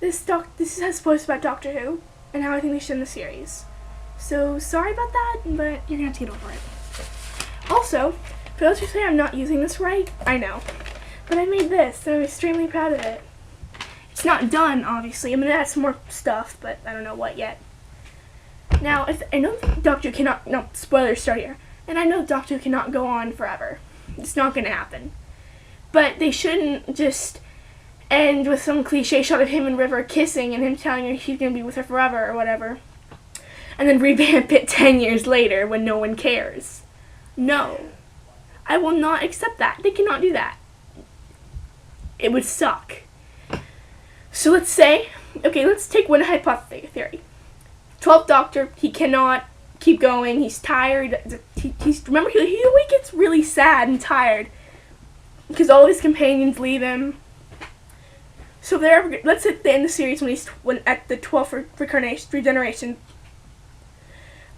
this has spoilers about Doctor Who and how I think they should end the series. So sorry about that, but you're gonna have to get over it. Also, for those who say I'm not using this right, I know. But I made this, and I'm extremely proud of it. It's not done, obviously. I'm gonna add some more stuff, but I don't know what yet. Now, I know Doctor Who cannot, no, spoilers start here. And I know Doctor Who cannot go on forever. It's not gonna happen. But they shouldn't just end with some cliche shot of him and River kissing and him telling her he's gonna be with her forever or whatever. And then revamp it 10 years later when no one cares. No. I will not accept that. They cannot do that. It would suck. So let's say, okay, let's take one hypothetical theory. 12th Doctor, he cannot keep going. He's tired. Remember, he always gets really sad and tired because all of his companions leave him. So let's say at the end of the series when at the 12th regeneration,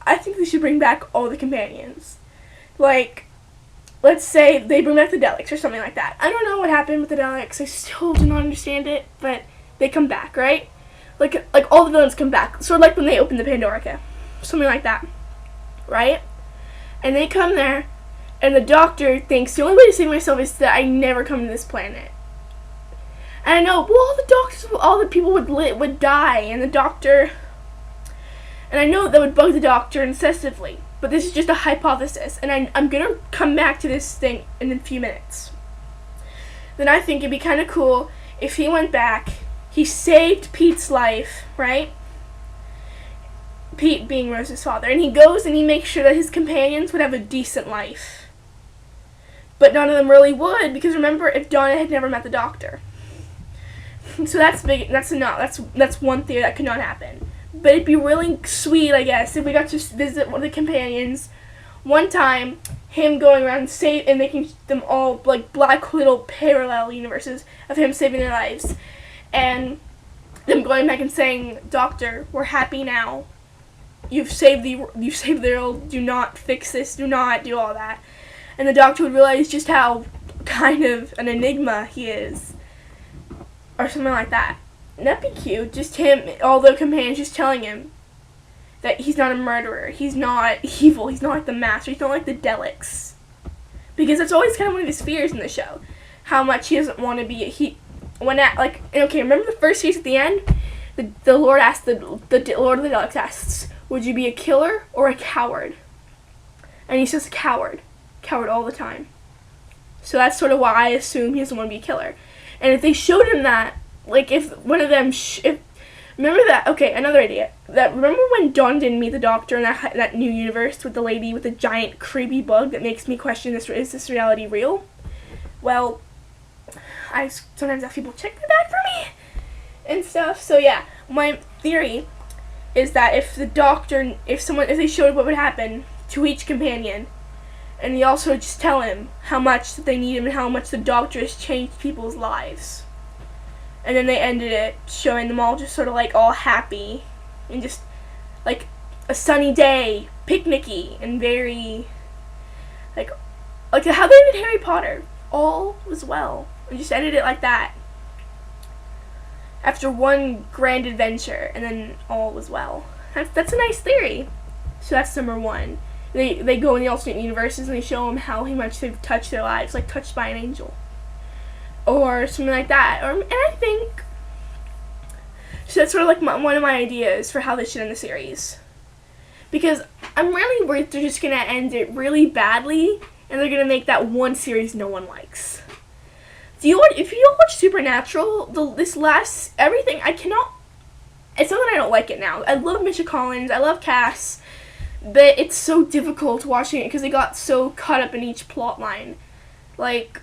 I think they should bring back all the companions. Like, let's say they bring back the Daleks or something like that. I don't know what happened with the Daleks. I still do not understand it, but they come back, right? Like all the villains come back. Sort of like when they opened the Pandorica. Something like that. Right? And they come there, and the Doctor thinks, the only way to save myself is that I never come to this planet. And I know, well, all the people would die, and the Doctor... And I know that would bug the Doctor incessantly. But this is just a hypothesis, and I'm gonna come back to this thing in a few minutes. Then I think it'd be kind of cool if he went back, he saved Pete's life, right? Pete being Rose's father, and he goes and he makes sure that his companions would have a decent life. But none of them really would, because remember, if Donna had never met the Doctor. So that's big. That's one theory that could not happen. But it'd be really sweet, I guess, if we got to visit one of the companions one time, him going around and making them all like black little parallel universes of him saving their lives, and them going back and saying, "Doctor, we're happy now. You've saved the world. Do not fix this. Do not do all that." And the Doctor would realize just how kind of an enigma he is, or something like that. And that'd be cute. Just him, all the companions just telling him that he's not a murderer. He's not evil. He's not like the Master. He's not like the Daleks. Because that's always kind of one of his fears in the show. How much he doesn't want to be. Remember the first series at the end? The Lord asked, the Lord of the Daleks asks, would you be a killer or a coward? And he says coward. Coward all the time. So that's sort of why I assume he doesn't want to be a killer. And if they showed him that, like, if one of them, remember that, okay, another idea. Remember when Dawn didn't meet the Doctor in that new universe with the lady with the giant creepy bug that makes me question, is this reality real? Well, I sometimes have people check my bag for me and stuff. So yeah, my theory is that if the Doctor, if they showed what would happen to each companion, and they also just tell him how much that they need him and how much the Doctor has changed people's lives. And then they ended it showing them all just sort of like all happy and just like a sunny day, picnicky, and very like how they ended Harry Potter. All was well. And just ended it like that. After one grand adventure, and then all was well. That's a nice theory. So that's number one. They go in the alternate universes and they show them how much they've touched their lives, like touched by an angel. Or something like that. And I think, so that's sort of like one of my ideas for how they should end the series. Because I'm really worried they're just going to end it really badly, and they're going to make that one series no one likes. If you watch Supernatural, it's not that I don't like it now. I love Misha Collins, I love Cass, but it's so difficult watching it because they got so caught up in each plot line. Like,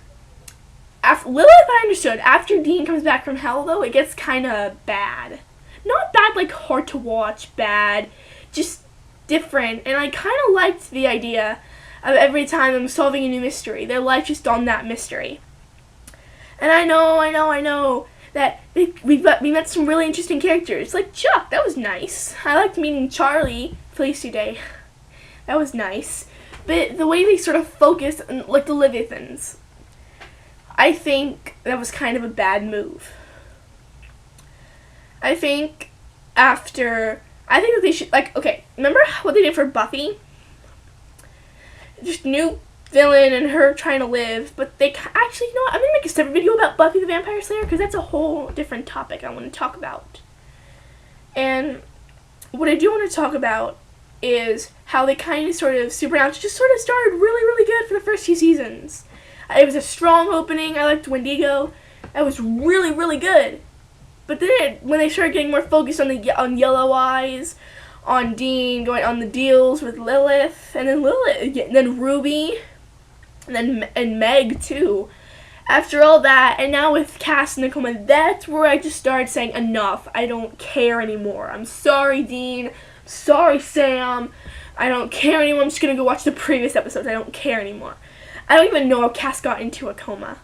Lilith, I understood. After Dean comes back from hell, though, it gets kind of bad. Not bad, like, hard to watch, bad. Just different. And I kind of liked the idea of every time I'm solving a new mystery, their life just on that mystery. And I know that we met some really interesting characters. Like Chuck, that was nice. I liked meeting Charlie, Felicity Day. That was nice. But the way they sort of focus on, like, the Leviathans, I think that was kind of a bad move. I think that they should, like, okay, remember what they did for Buffy? Just new villain and her trying to live, but they actually, you know what, I'm gonna make a separate video about Buffy the Vampire Slayer, because that's a whole different topic I want to talk about. And what I do want to talk about is how they kind of sort of Supernatural just sort of started really, really good for the first few seasons. It was a strong opening. I liked Wendigo. That was really, really good. But then when they started getting more focused on Yellow Eyes, on Dean, going on the deals with Lilith, and then Ruby, and Meg too. After all that, and now with Cass and Nicole, that's where I just started saying enough. I don't care anymore. I'm sorry, Dean. Sorry, Sam. I don't care anymore. I'm just gonna go watch the previous episodes. I don't care anymore. I don't even know how Cass got into a coma.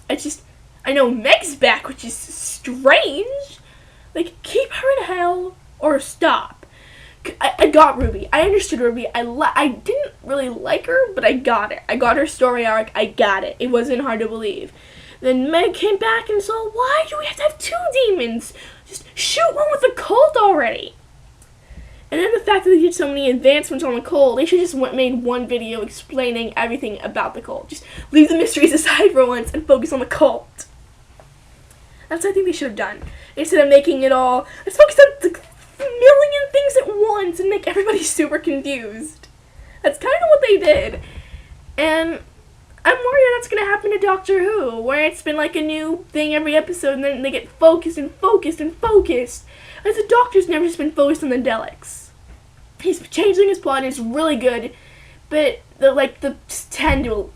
I know Meg's back, which is strange. Like, keep her in hell or stop. I got Ruby. I understood Ruby. I didn't really like her, but I got it. I got her story arc. I got it. It wasn't hard to believe. Then Meg came back and saw, why do we have to have 2 demons? Just shoot one with a cult already. And then the fact that they did so many advancements on the cult, they should just made one video explaining everything about the cult. Just leave the mysteries aside for once and focus on the cult. That's what I think they should have done. Instead of making it all, let's focus on the million things at once and make everybody super confused. That's kind of what they did. And I'm worried that's going to happen to Doctor Who, where it's been like a new thing every episode, and then they get focused and focused and focused. As the Doctor's never just been focused on the Daleks. He's changing his plot, and it's really good, but the 10 to,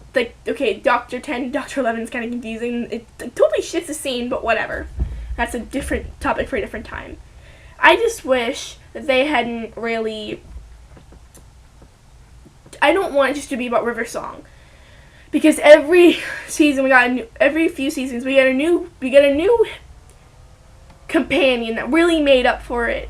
okay, Doctor 10, Doctor 11 is kind of confusing. It totally shifts the scene, but whatever. That's a different topic for a different time. I just wish that they hadn't really, I don't want it just to be about River Song. Because every season every few seasons we get a new companion that really made up for it.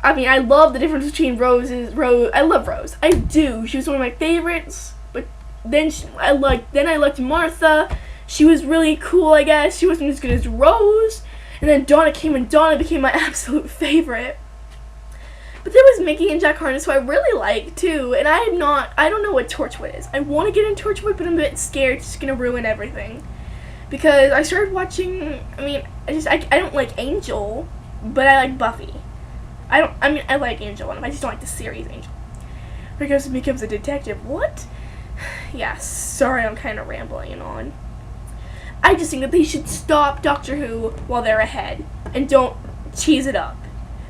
I mean, I love the difference between Rose. I love Rose. I do. She was one of my favorites. But then I liked Martha. She was really cool, I guess. She wasn't as good as Rose. And then Donna came, and Donna became my absolute favorite. But there was Mickey and Jack Harkness, who I really like too. And I don't know what Torchwood is. I want to get into Torchwood, but I'm a bit scared it's going to ruin everything. Because I started watching, I don't like Angel, but I like Buffy. I like Angel, I just don't like the series Angel. Because he becomes a detective. What? Yeah, sorry, I'm kind of rambling on. I just think that they should stop Doctor Who while they're ahead, and don't cheese it up.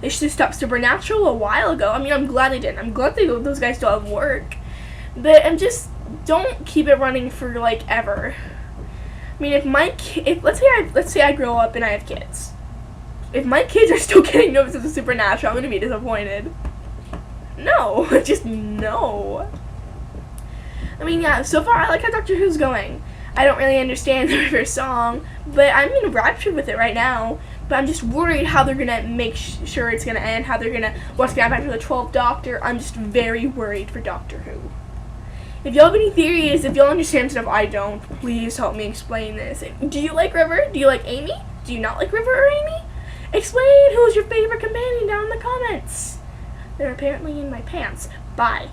They should have stopped Supernatural a while ago. I'm glad they didn't. I'm glad those guys still have work. But don't keep it running for, like, ever. Let's say I grow up and I have kids. If my kids are still getting notices of Supernatural, I'm going to be disappointed. No. Just no. Yeah, so far I like how Doctor Who's going. I don't really understand the River Song, but I'm enraptured with it right now. But I'm just worried how they're going to make sure it's going to end, how they're going to, what's going to happen after the 12th Doctor. I'm just very worried for Doctor Who. If y'all have any theories, if y'all understand stuff I don't, please help me explain this. Do you like River? Do you like Amy? Do you not like River or Amy? Explain who's your favorite companion down in the comments. They're apparently in my pants. Bye.